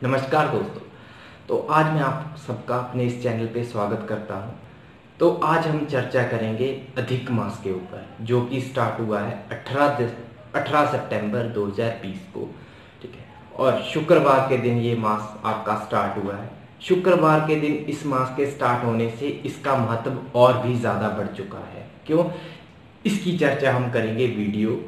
नमस्कार दोस्तों। तो आज मैं आप सबका अपने इस चैनल पे स्वागत करता हूं। तो आज हम चर्चा करेंगे अधिक मास के ऊपर, जो कि स्टार्ट हुआ है 18 सितंबर 2020 को। ठीक है, और शुक्रवार के दिन ये मास आपका स्टार्ट हुआ है। शुक्रवार के दिन इस मास के स्टार्ट होने से इसका महत्व और भी ज़्यादा बढ़ चुका है। क्यों? इसकी चर्चा हम करेंगे वीडियो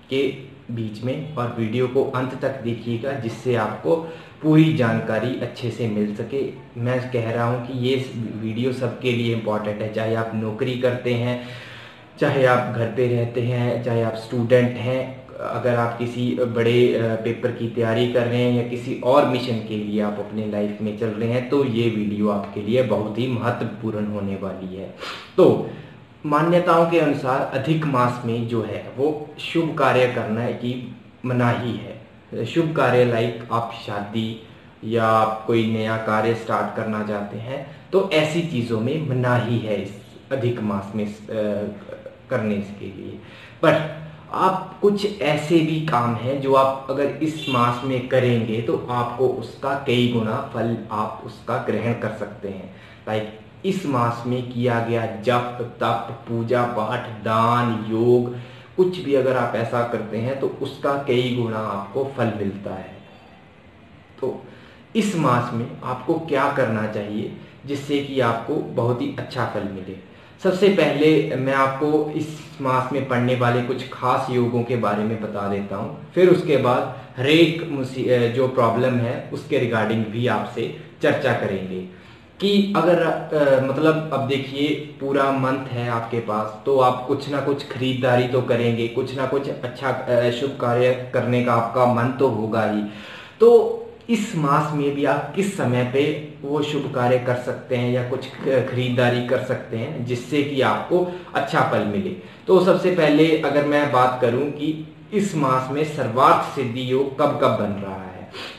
के बीच में, और वीडियो को अंत तक देखिएगा जिससे आपको पूरी जानकारी अच्छे से मिल सके। मैं कह रहा हूँ कि ये वीडियो सबके लिए इम्पॉर्टेंट है, चाहे आप नौकरी करते हैं, चाहे आप घर पे रहते हैं, चाहे आप स्टूडेंट हैं, अगर आप किसी बड़े पेपर की तैयारी कर रहे हैं या किसी और मिशन के लिए आप अपने लाइफ में चल रहे हैं, तो ये वीडियो आपके लिए बहुत ही महत्वपूर्ण होने वाली है। तो मान्यताओं के अनुसार अधिक मास में जो है वो शुभ कार्य करना की मनाही है। शुभ कार्य लाइक आप शादी या आप कोई नया कार्य स्टार्ट करना चाहते हैं, तो ऐसी चीज़ों में मनाही है इस अधिक मास में करने के लिए। पर आप कुछ ऐसे भी काम हैं जो आप अगर इस मास में करेंगे तो आपको उसका कई गुना फल आप उसका ग्रहण कर सकते हैं। लाइक इस मास में किया गया जप तप पूजा पाठ दान योग कुछ भी अगर आप ऐसा करते हैं तो उसका कई गुना आपको फल मिलता है। तो इस मास में आपको क्या करना चाहिए जिससे कि आपको बहुत ही अच्छा फल मिले? सबसे पहले मैं आपको इस मास में पढ़ने वाले कुछ खास योगों के बारे में बता देता हूँ, फिर उसके बाद हर एक जो प्रॉब्लम है उसके रिगार्डिंग भी आपसे चर्चा करेंगे कि अगर मतलब अब देखिए पूरा मंथ है आपके पास, तो आप कुछ ना कुछ खरीदारी तो करेंगे, कुछ ना कुछ अच्छा शुभ कार्य करने का आपका मन तो होगा ही। तो इस मास में भी आप किस समय पे वो शुभ कार्य कर सकते हैं या कुछ खरीदारी कर सकते हैं जिससे कि आपको अच्छा फल मिले? तो सबसे पहले अगर मैं बात करूं कि इस मास में सर्वार्थ सिद्धि योग कब कब बन रहा है,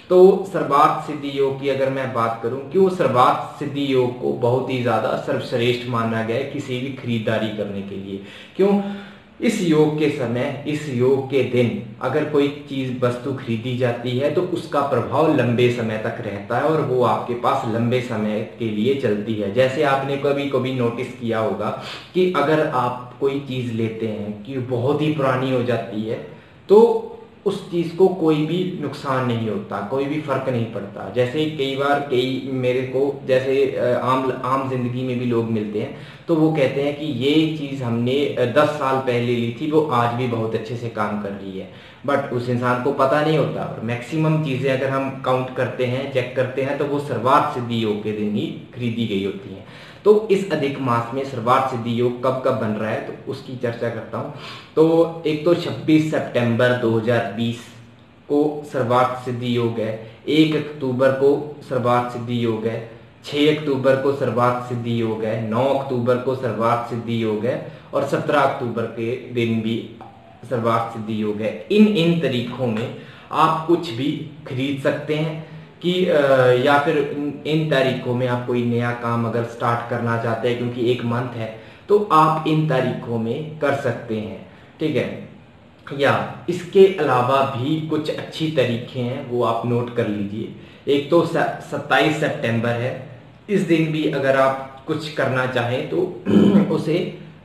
तो सर्वार्थ सिद्धि योग की अगर मैं बात करूं कि वो सर्वार्थ सिद्धि योग को बहुत ही ज्यादा सर्वश्रेष्ठ माना गया है किसी भी खरीदारी करने के लिए। क्यों? इस योग के समय, इस योग के दिन अगर कोई चीज वस्तु खरीदी जाती है तो उसका प्रभाव लंबे समय तक रहता है और वो आपके पास लंबे समय के लिए चलती है। जैसे आपने कभी कभी नोटिस किया होगा कि अगर आप कोई चीज लेते हैं कि बहुत ही पुरानी हो जाती है, तो उस चीज को कोई भी नुकसान नहीं होता, कोई भी फर्क नहीं पड़ता। जैसे कई बार कई मेरे को जैसे आम आम जिंदगी में भी लोग मिलते हैं, तो वो कहते हैं कि ये चीज हमने 10 साल पहले ली थी, वो आज भी बहुत अच्छे से काम कर रही है। बट उस इंसान को पता नहीं होता। और मैक्सिमम चीजें अगर हम काउंट करते हैं, चेक करते हैं, तो वो सर्वार्थ सिद्धि योग के दिन ही खरीदी गई होती हैं। तो इस अधिक मास में सर्वार्थ सिद्धि योग कब कब बन रहा है तो उसकी चर्चा करता हूँ। तो एक तो 26 सितंबर 2020 को सर्वार्थ सिद्धि योग है, 1 अक्टूबर को सर्वार्थ सिद्धि योग है, 6 अक्टूबर को सर्वार्थ सिद्धि योग है, 9 अक्टूबर को सर्वार्थ सिद्धि योग है, और 17 अक्टूबर के दिन भी सर्वार्थ सिद्धि योग है। इन इन तरीकों में आप कुछ भी खरीद सकते हैं कि या फिर इन तारीखों में आप कोई नया काम अगर स्टार्ट करना चाहते हैं, क्योंकि एक मंथ है, तो आप इन तारीखों में कर सकते हैं। ठीक है, या इसके अलावा भी कुछ अच्छी तरीके हैं, वो आप नोट कर लीजिए। एक तो 27 सितंबर है, इस दिन भी अगर आप कुछ करना चाहें तो उसे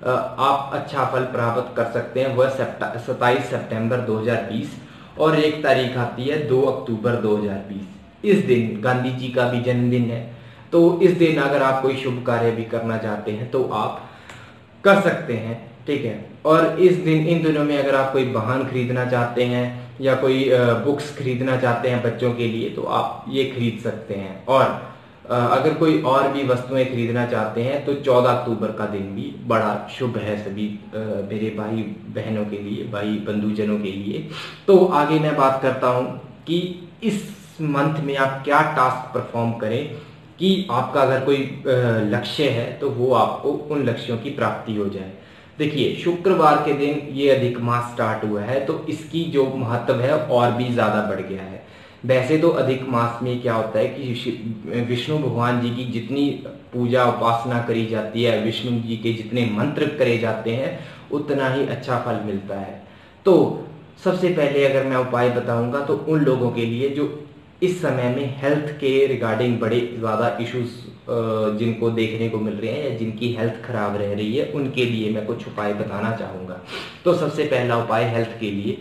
आप अच्छा फल प्राप्त कर सकते हैं। वह 27 सितंबर 2020, और एक तारीख आती है 2 अक्टूबर 2020। इस दिन गांधी जी का भी जन्मदिन है, तो इस दिन अगर आप कोई शुभ कार्य भी करना चाहते हैं तो आप कर सकते हैं। ठीक है, और इस दिन इन दिनों में अगर आप कोई वाहन खरीदना चाहते हैं या कोई बुक्स खरीदना चाहते हैं बच्चों के लिए, तो आप ये खरीद सकते हैं। और अगर कोई और भी वस्तुएं खरीदना चाहते हैं तो 14 अक्टूबर का दिन भी बड़ा शुभ है सभी मेरे भाई बहनों के लिए, भाई बंधुजनों के लिए। तो आगे मैं बात करता हूं कि इस मंथ में आप क्या टास्क परफॉर्म करें कि आपका अगर कोई लक्ष्य है तो वो आपको उन लक्ष्यों की प्राप्ति हो जाए। देखिए, शुक्रवार के दिन ये अधिक मास स्टार्ट हुआ है, तो इसकी जो महत्व है और भी ज्यादा बढ़ गया है। वैसे तो अधिक मास में क्या होता है कि विष्णु भगवान जी की जितनी पूजा उपासना करी जाती है, विष्णु जी के जितने मंत्र करे जाते हैं, उतना ही अच्छा फल मिलता है। तो सबसे पहले अगर मैं उपाय बताऊंगा तो उन लोगों के लिए जो इस समय में हेल्थ के रिगार्डिंग बड़े ज़्यादा इश्यूज जिनको देखने को मिल रहे हैं या जिनकी हेल्थ खराब रह रही है, उनके लिए मैं कुछ उपाय बताना चाहूँगा। तो सबसे पहला उपाय हेल्थ के लिए,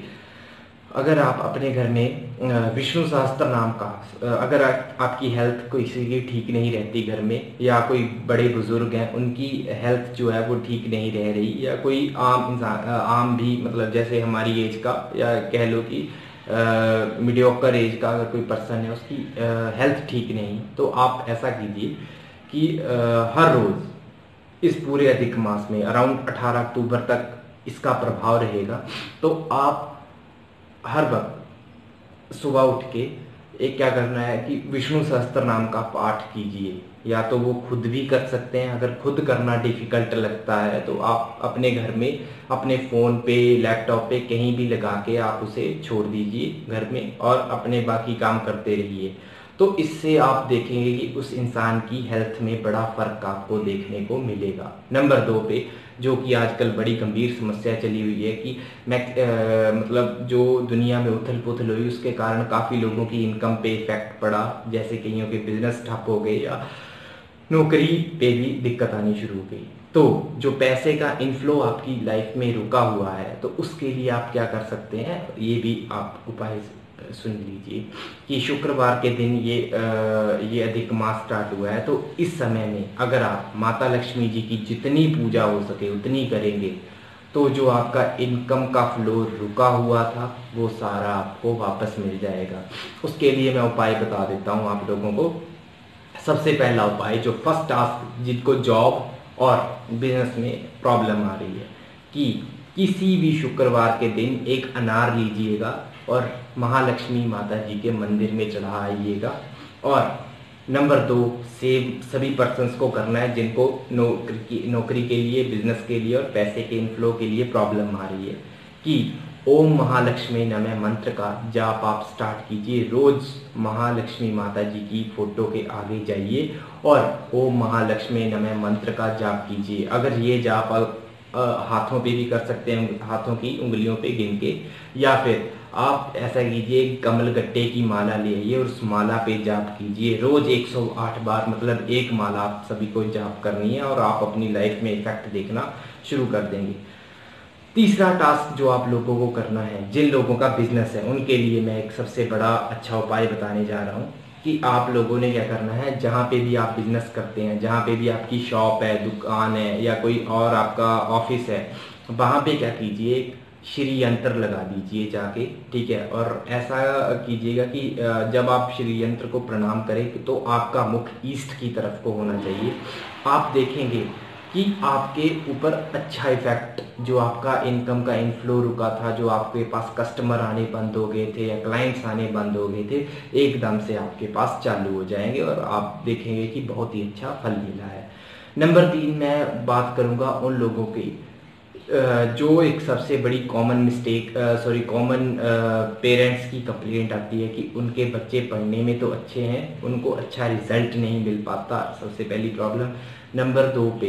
अगर आप अपने घर में विष्णु सहस्त्र नाम का अगर आपकी हेल्थ किसी की ठीक नहीं रहती घर में, या कोई बड़े बुजुर्ग हैं उनकी हेल्थ जो है वो ठीक नहीं रह रही, या कोई आम इंसान आम भी मतलब जैसे हमारी एज का, या कह लो कि मीडियोकर एज का अगर कोई पर्सन है उसकी हेल्थ ठीक नहीं, तो आप ऐसा कीजिए कि हर रोज़ इस पूरे अधिक मास में अराउंड 18 अक्टूबर तक इसका प्रभाव रहेगा। तो आप हर वक्त सुबह उठ के एक क्या करना है कि विष्णु सहस्त्र नाम का पाठ कीजिए। या तो वो खुद भी कर सकते हैं, अगर खुद करना डिफिकल्ट लगता है तो आप अपने घर में अपने फ़ोन पे, लैपटॉप पे कहीं भी लगा के आप उसे छोड़ दीजिए घर में, और अपने बाकी काम करते रहिए। तो इससे आप देखेंगे कि उस इंसान की हेल्थ में बड़ा फ़र्क आपको देखने को मिलेगा। नंबर 2 पे, जो कि आजकल बड़ी गंभीर समस्या चली हुई है कि मतलब जो दुनिया में उथल पुथल हुई उसके कारण काफ़ी लोगों की इनकम पे इफेक्ट पड़ा, जैसे कईयों के बिजनेस ठप हो गए या नौकरी पे भी दिक्कत आनी शुरू हो गई। तो जो पैसे का इनफ्लो आपकी लाइफ में रुका हुआ है, तो उसके लिए आप क्या कर सकते हैं, ये भी आप उपाय सुन लीजिए कि शुक्रवार के दिन ये अधिक मास स्टार्ट हुआ है। तो इस समय में अगर आप माता लक्ष्मी जी की जितनी पूजा हो सके उतनी करेंगे, तो जो आपका इनकम का फ्लो रुका हुआ था वो सारा आपको वापस मिल जाएगा। उसके लिए मैं उपाय बता देता हूँ आप लोगों को। सबसे पहला उपाय, जो फर्स्ट टास्क जिनको जॉब और बिजनेस में प्रॉब्लम आ रही है, कि किसी भी शुक्रवार के दिन एक अनार लीजिएगा और महालक्ष्मी माता जी के मंदिर में चढ़ाइएगा। और नंबर 2, सेव सभी पर्सन्स को करना है जिनको नौकरी के लिए, बिजनेस के लिए और पैसे के इनफ्लो के लिए प्रॉब्लम आ रही है, कि ओम महालक्ष्मी नमः मंत्र का जाप आप स्टार्ट कीजिए। रोज महालक्ष्मी माता जी की फोटो के आगे जाइए और ओम महालक्ष्मी नमः मंत्र का जाप कीजिए। अगर ये जाप हाथों पे भी कर सकते हैं, हाथों की उंगलियों पे गिन के, या फिर आप ऐसा कीजिए कमल गट्टे की माला ले आइए और उस माला पे जाप कीजिए रोज 108 बार, मतलब एक माला आप सभी को जाप करनी है, और आप अपनी लाइफ में इफेक्ट देखना शुरू कर देंगे। तीसरा टास्क जो आप लोगों को करना है, जिन लोगों का बिजनेस है उनके लिए मैं एक सबसे बड़ा अच्छा उपाय बताने जा रहा हूँ कि आप लोगों ने क्या करना है, जहाँ पे भी आप बिजनेस करते हैं, जहाँ पे भी आपकी शॉप है, दुकान है या कोई और आपका ऑफिस है, वहाँ पे क्या कीजिए, श्री यंत्र लगा दीजिए जाके, ठीक है। और ऐसा कीजिएगा कि जब आप श्री यंत्र को प्रणाम करें तो आपका मुख ईस्ट की तरफ को होना चाहिए। आप देखेंगे कि आपके ऊपर अच्छा इफेक्ट, जो आपका इनकम का इनफ्लो रुका था, जो आपके पास कस्टमर आने बंद हो गए थे या क्लाइंट्स आने बंद हो गए थे, एकदम से आपके पास चालू हो जाएंगे और आप देखेंगे कि बहुत ही अच्छा फल मिला है। नंबर 3, मैं बात करूंगा उन लोगों की जो एक सबसे बड़ी कॉमन पेरेंट्स की कंप्लेंट आती है कि उनके बच्चे पढ़ने में तो अच्छे हैं, उनको अच्छा रिजल्ट नहीं मिल पाता, सबसे पहली प्रॉब्लम। नंबर 2 पे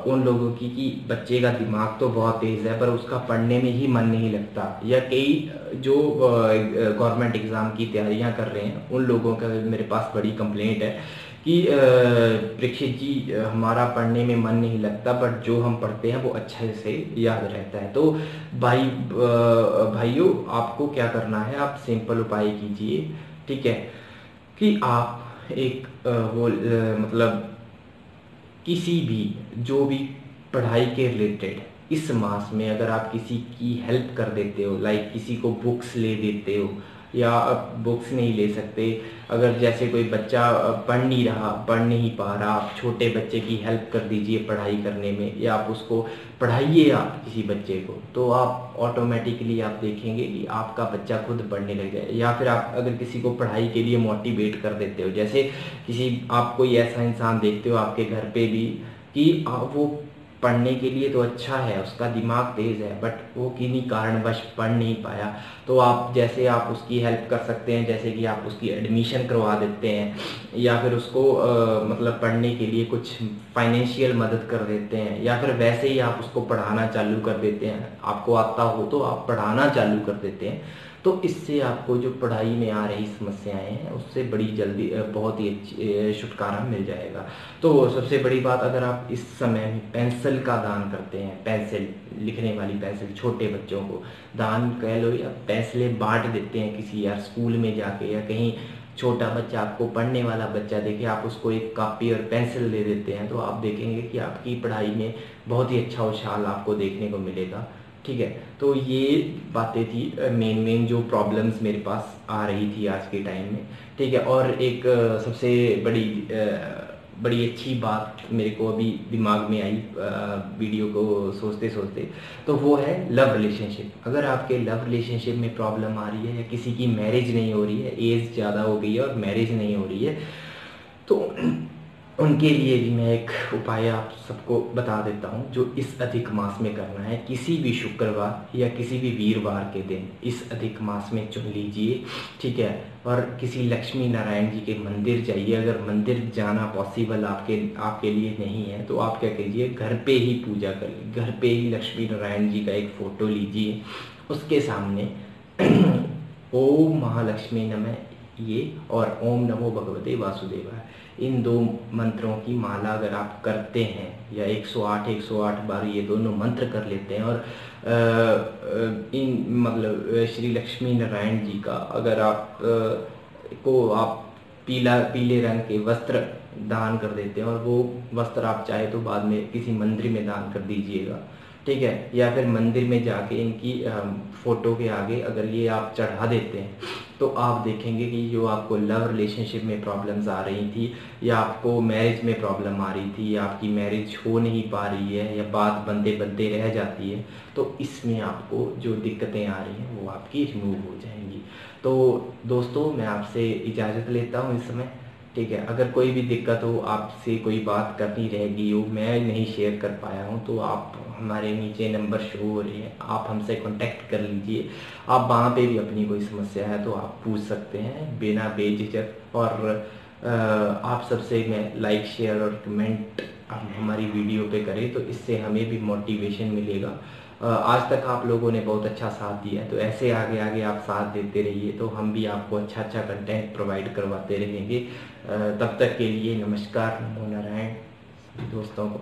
उन लोगों की कि बच्चे का दिमाग तो बहुत तेज़ है पर उसका पढ़ने में ही मन नहीं लगता, या कई जो गवर्नमेंट एग्ज़ाम की तैयारियां कर रहे हैं उन लोगों का मेरे पास बड़ी कंप्लेंट है कि परीक्षित जी हमारा पढ़ने में मन नहीं लगता, बट जो हम पढ़ते हैं वो अच्छे से याद रहता है। तो भाइयों, आपको क्या करना है, आप सिंपल उपाय कीजिए, ठीक है, कि आप एक मतलब किसी भी जो भी पढ़ाई के रिलेटेड इस मास में अगर आप किसी की हेल्प कर देते हो, लाइक किसी को बुक्स ले देते हो, या आप बुक्स नहीं ले सकते, अगर जैसे कोई बच्चा पढ़ नहीं पा रहा, आप छोटे बच्चे की हेल्प कर दीजिए पढ़ाई करने में, या आप उसको पढ़ाइए आप किसी बच्चे को, तो आप ऑटोमेटिकली आप देखेंगे कि आपका बच्चा खुद पढ़ने लग जाए। या फिर आप अगर किसी को पढ़ाई के लिए मोटिवेट कर देते हो, जैसे आप कोई ऐसा इंसान देखते हो आपके घर पे भी कि वो पढ़ने के लिए तो अच्छा है, उसका दिमाग तेज़ है, बट वो किन्हीं कारणवश पढ़ नहीं पाया, तो आप उसकी हेल्प कर सकते हैं, जैसे कि आप उसकी एडमिशन करवा देते हैं, या फिर उसको मतलब पढ़ने के लिए कुछ फाइनेंशियल मदद कर देते हैं, या फिर वैसे ही आप उसको पढ़ाना चालू कर देते हैं, आपको आता हो तो आप पढ़ाना चालू कर देते हैं। तो इससे आपको जो पढ़ाई में आ रही समस्याएं हैं उससे बड़ी जल्दी बहुत ही अच्छी छुटकारा मिल जाएगा। तो सबसे बड़ी बात, अगर आप इस समय में पेंसिल का दान करते हैं, पेंसिल लिखने वाली पेंसिल छोटे बच्चों को दान कह लो, या पेंसिलें बांट देते हैं किसी यार स्कूल में जाके, या कहीं छोटा बच्चा आपको पढ़ने वाला बच्चा देखे, आप उसको एक कॉपी और पेंसिल दे देते हैं, तो आप देखेंगे कि आपकी पढ़ाई में बहुत ही अच्छा उछाल आपको देखने को मिलेगा। ठीक है, तो ये बातें थी मेन जो प्रॉब्लम्स मेरे पास आ रही थी आज के टाइम में। ठीक है, और एक सबसे बड़ी अच्छी बात मेरे को अभी दिमाग में आई वीडियो को सोचते सोचते, तो वो है लव रिलेशनशिप। अगर आपके लव रिलेशनशिप में प्रॉब्लम आ रही है, या किसी की मैरिज नहीं हो रही है, एज ज़्यादा हो गई है और मैरिज नहीं हो रही है, तो उनके लिए भी मैं एक उपाय आप सबको बता देता हूँ, जो इस अधिक मास में करना है। किसी भी शुक्रवार या किसी भी वीरवार के दिन इस अधिक मास में चुन लीजिए। ठीक है, और किसी लक्ष्मी नारायण जी के मंदिर जाइए। अगर मंदिर जाना पॉसिबल आपके लिए नहीं है, तो आप क्या कीजिए, घर पे ही पूजा करिए। घर पे ही लक्ष्मी नारायण जी का एक फ़ोटो लीजिए, उसके सामने ओम महालक्ष्मी नमः ये और ओम नमो भगवते वासुदेवाय, इन दो मंत्रों की माला अगर आप करते हैं, या 108 बार ये दोनों मंत्र कर लेते हैं, और इन मतलब श्री लक्ष्मी नारायण जी का अगर आप पीले रंग के वस्त्र दान कर देते हैं, और वो वस्त्र आप चाहे तो बाद में किसी मंदिर में दान कर दीजिएगा। ठीक है, या फिर मंदिर में जाके इनकी फ़ोटो के आगे अगर ये आप चढ़ा देते हैं, तो आप देखेंगे कि जो आपको लव रिलेशनशिप में प्रॉब्लम्स आ रही थी, या आपको मैरिज में प्रॉब्लम आ रही थी, या आपकी मैरिज हो नहीं पा रही है, या बात बनते बनते रह जाती है, तो इसमें आपको जो दिक्कतें आ रही हैं वो आपकी रिमूव हो जाएंगी। तो दोस्तों, मैं आपसे इजाज़त लेता हूँ इस समय। ठीक है, अगर कोई भी दिक्कत हो, आपसे कोई बात करनी रहेगी हो, मैं नहीं शेयर कर पाया हूँ, तो आप हमारे नीचे नंबर शो हो रहे हैं, आप हमसे कांटेक्ट कर लीजिए। आप वहाँ पे भी अपनी कोई समस्या है तो आप पूछ सकते हैं बिना बेझिझक। और आप सबसे मैं लाइक शेयर और कमेंट आप हमारी वीडियो पे करें, तो इससे हमें भी मोटिवेशन मिलेगा। आज तक आप लोगों ने बहुत अच्छा साथ दिया है, तो ऐसे आगे आगे आप साथ देते रहिए, तो हम भी आपको अच्छा अच्छा कंटेंट प्रोवाइड करवाते रहेंगे। तब तक के लिए नमस्कार, नमो नारायण दोस्तों को।